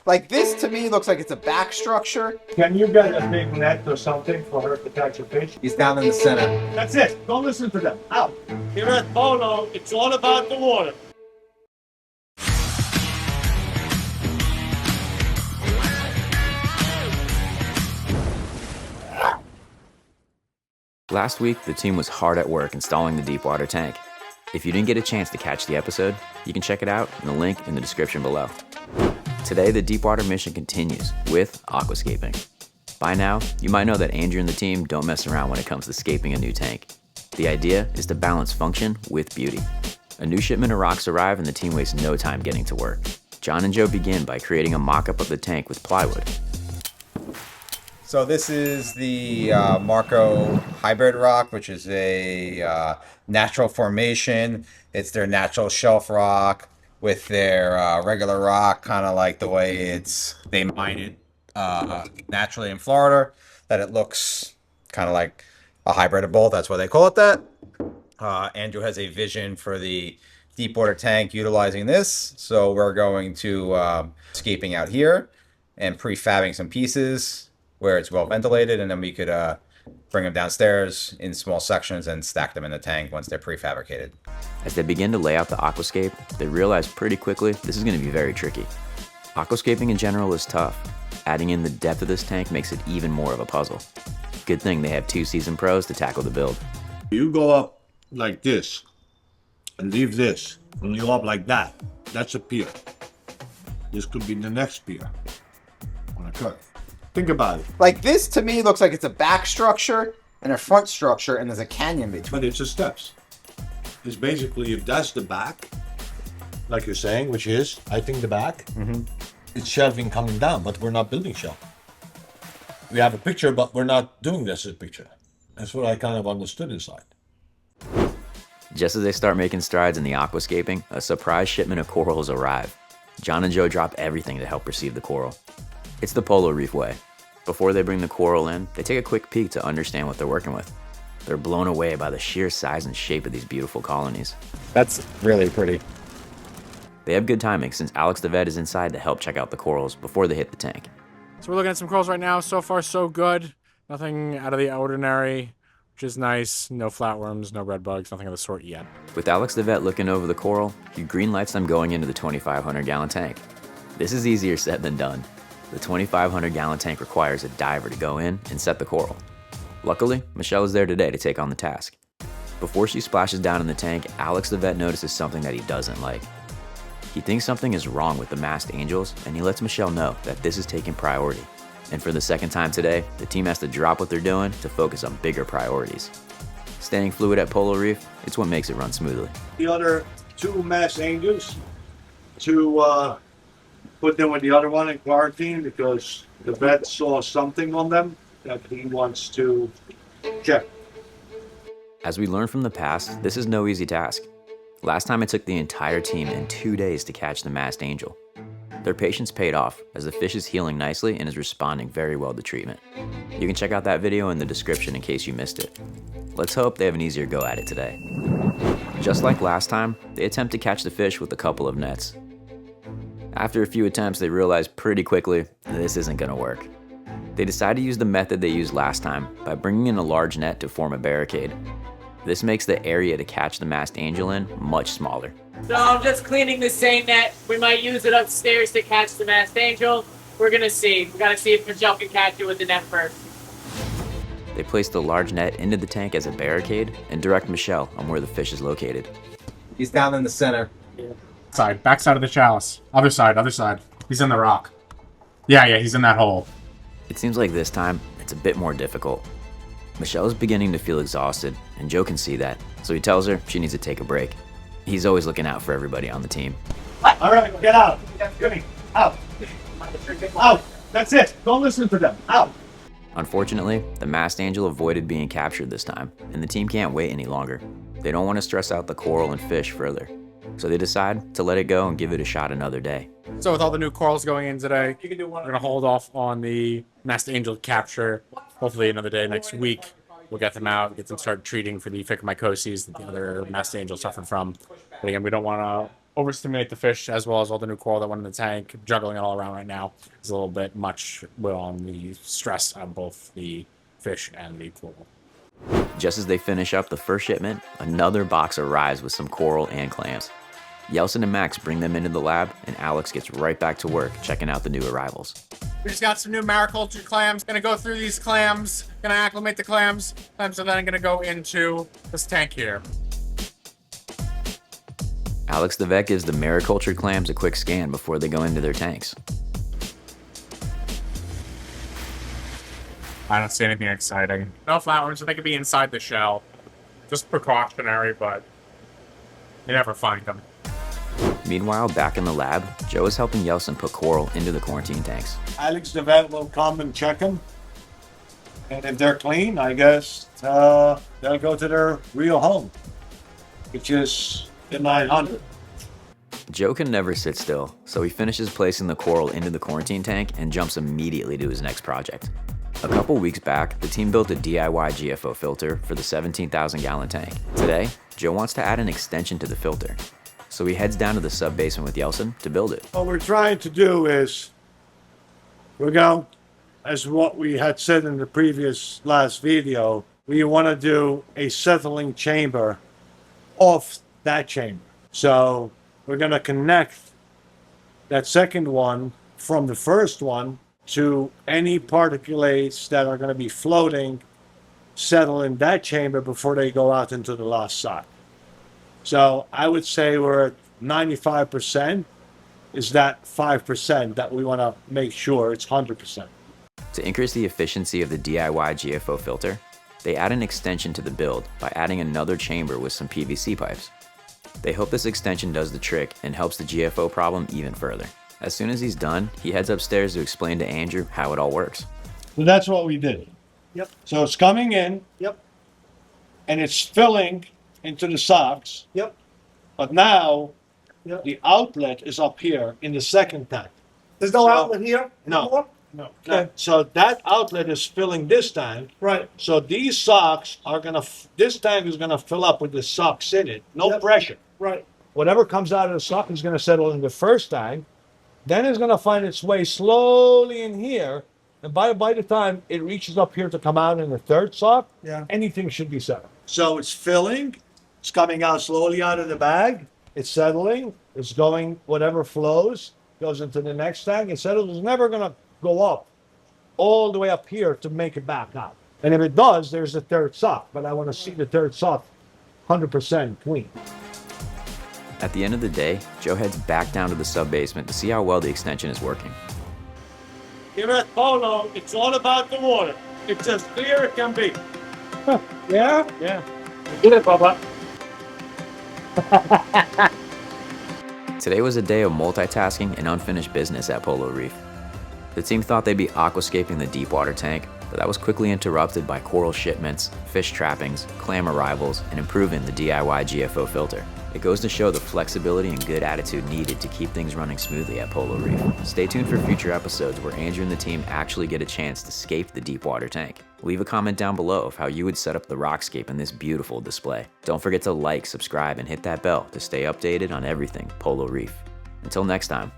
Like this to me looks like it's a back structure. Can you get a big net or something for her to catch a fish? He's down in the center. That's it. Don't listen to them. Out. Here at Polo, it's all about the water. Last week, the team was hard at work installing the deepwater tank. If you didn't get a chance to catch the episode, you can check it out in the link in the description below. Today, the deepwater mission continues with aquascaping. By now, you might know that Andrew and the team don't mess around when it comes to scaping a new tank. The idea is to balance function with beauty. A new shipment of rocks arrive and the team wastes no time getting to work. John and Joe begin by creating a mock-up of the tank with plywood. So this is the Marco hybrid rock, which is a natural formation. It's their natural shelf rock with their regular rock, kind of like the way they mine it naturally in Florida, that it looks kind of like a hybrid of both. That's why they call it that. Andrew has a vision for the deepwater tank utilizing this. So we're going to scaping out here and prefabbing some pieces where it's well ventilated, and then we could bring them downstairs in small sections and stack them in the tank once they're prefabricated. As they begin to lay out the aquascape, they realize pretty quickly this is going to be very tricky. Aquascaping in general is tough. Adding in the depth of this tank makes it even more of a puzzle. Good thing they have two seasoned pros to tackle the build. You go up like this and leave this, and you go up like that. That's a pier. This could be the next pier on a curve. Think about it. Like this to me looks like it's a back structure and a front structure, and there's a canyon between. But it's the steps. It's basically, if that's the back, like you're saying, which is, I think, the back, it's shelving coming down, but we're not building shelf. We have a picture, but we're not doing this as a picture. That's what I kind of understood inside. Just as they start making strides in the aquascaping, a surprise shipment of corals arrive. John and Joe drop everything to help receive the coral. It's the Polo Reef way. Before they bring the coral in, they take a quick peek to understand what they're working with. They're blown away by the sheer size and shape of these beautiful colonies. That's really pretty. They have good timing since Alex the vet is inside to help check out the corals before they hit the tank. So we're looking at some corals right now. So far, so good. Nothing out of the ordinary, which is nice. No flatworms, no red bugs, nothing of the sort yet. With Alex the vet looking over the coral, he green lights them going into the 2,500-gallon tank. This is easier said than done. The 2,500-gallon tank requires a diver to go in and set the coral. Luckily, Michelle is there today to take on the task. Before she splashes down in the tank, Alex the vet notices something that he doesn't like. He thinks something is wrong with the masked angels, and he lets Michelle know that this is taking priority. And for the second time today, the team has to drop what they're doing to focus on bigger priorities. Staying fluid at Polo Reef, it's what makes it run smoothly. The other two masked angels to put them with the other one in quarantine because the vet saw something on them that he wants to check. As we learn from the past, this is no easy task. Last time it took the entire team in 2 days to catch the masked angel. Their patience paid off as the fish is healing nicely and is responding very well to treatment. You can check out that video in the description in case you missed it. Let's hope they have an easier go at it today. Just like last time, they attempt to catch the fish with a couple of nets. After a few attempts, they realize pretty quickly this isn't going to work. They decide to use the method they used last time by bringing in a large net to form a barricade. This makes the area to catch the masked angel in much smaller. So I'm just cleaning the same net. We might use it upstairs to catch the masked angel. We're gonna see. We gotta see if Michelle can catch it with the net first. They place the large net into the tank as a barricade and direct Michelle on where the fish is located. He's down in the center. Back side of the chalice. Other side. He's in the rock. Yeah, he's in that hole. It seems like this time, it's a bit more difficult. Michelle is beginning to feel exhausted, and Joe can see that, so he tells her she needs to take a break. He's always looking out for everybody on the team. All right, get out. Give me. Out. Out. That's it. Don't listen to them. Out. Unfortunately, the masked angel avoided being captured this time, and the team can't wait any longer. They don't want to stress out the coral and fish further, so they decide to let it go and give it a shot another day. So with all the new corals going in today, we're going to hold off on the masked angel capture. Hopefully another day next week. We'll get them out, get them started treating for the phycomycosis that the other masked angel suffered from. But again, we don't want to overstimulate the fish, as well as all the new coral that went in the tank. Juggling it all around right now is a little bit much on the stress on both the fish and the coral. Just as they finish up the first shipment, another box arrives with some coral and clams. Yelson and Max bring them into the lab, and Alex gets right back to work checking out the new arrivals. We just got some new mariculture clams. Gonna go through these clams, gonna acclimate the clams, and so then I'm gonna go into this tank here. Alex the vet gives the maricultured clams a quick scan before they go into their tanks. I don't see anything exciting. No flatworms, so they could be inside the shell. Just precautionary, but you never find them. Meanwhile, back in the lab, Joe is helping Yelson put coral into the quarantine tanks. Alex the vet will come and check them. And if they're clean, I guess they'll go to their real home, which is the 900. Joe can never sit still, so he finishes placing the coral into the quarantine tank and jumps immediately to his next project. A couple weeks back, the team built a DIY GFO filter for the 17,000-gallon tank. Today, Joe wants to add an extension to the filter, so he heads down to the sub-basement with Yelson to build it. What we're trying to do is, we're going, as what we had said in the previous last video, we want to do a settling chamber off that chamber. So we're going to connect that second one from the first one to any particulates that are going to be floating, settle in that chamber before they go out into the last sock. So I would say we're at 95%. Is that 5% that we want to make sure it's 100%. To increase the efficiency of the DIY GFO filter, they add an extension to the build by adding another chamber with some PVC pipes. They hope this extension does the trick and helps the GFO problem even further. As soon as he's done, he heads upstairs to explain to Andrew how it all works. So that's what we did. Yep. So it's coming in. Yep. And it's filling into the socks. Yep. But now Yep. the outlet is up here in the second tank. There's no So- outlet here? No. anymore? No. Okay. So that outlet is filling this tank. Right. So these socks are gonna, this tank is gonna fill up with the socks in it. No Yep. pressure. Right. Whatever comes out of the sock is gonna settle in the first tank. Then it's gonna find its way slowly in here. And by the time it reaches up here to come out in the third sock, Yeah. anything should be settled. So it's filling, it's coming out slowly out of the bag, it's settling, it's going, whatever flows, goes into the next tank, it settles. It's never gonna go up all the way up here to make it back out. And if it does, there's a third sock, but I wanna see the third sock 100% clean. At the end of the day, Joe heads back down to the sub-basement to see how well the extension is working. Here at Polo, it's all about the water. It's as clear as it can be. Yeah? Yeah. Get it, Bubba. Today was a day of multitasking and unfinished business at Polo Reef. The team thought they'd be aquascaping the deepwater tank, but that was quickly interrupted by coral shipments, fish trappings, clam arrivals, and improving the DIY GFO filter. It goes to show the flexibility and good attitude needed to keep things running smoothly at Polo Reef. Stay tuned for future episodes where Andrew and the team actually get a chance to scape the deepwater tank. Leave a comment down below of how you would set up the rockscape in this beautiful display. Don't forget to like, subscribe, and hit that bell to stay updated on everything Polo Reef. Until next time,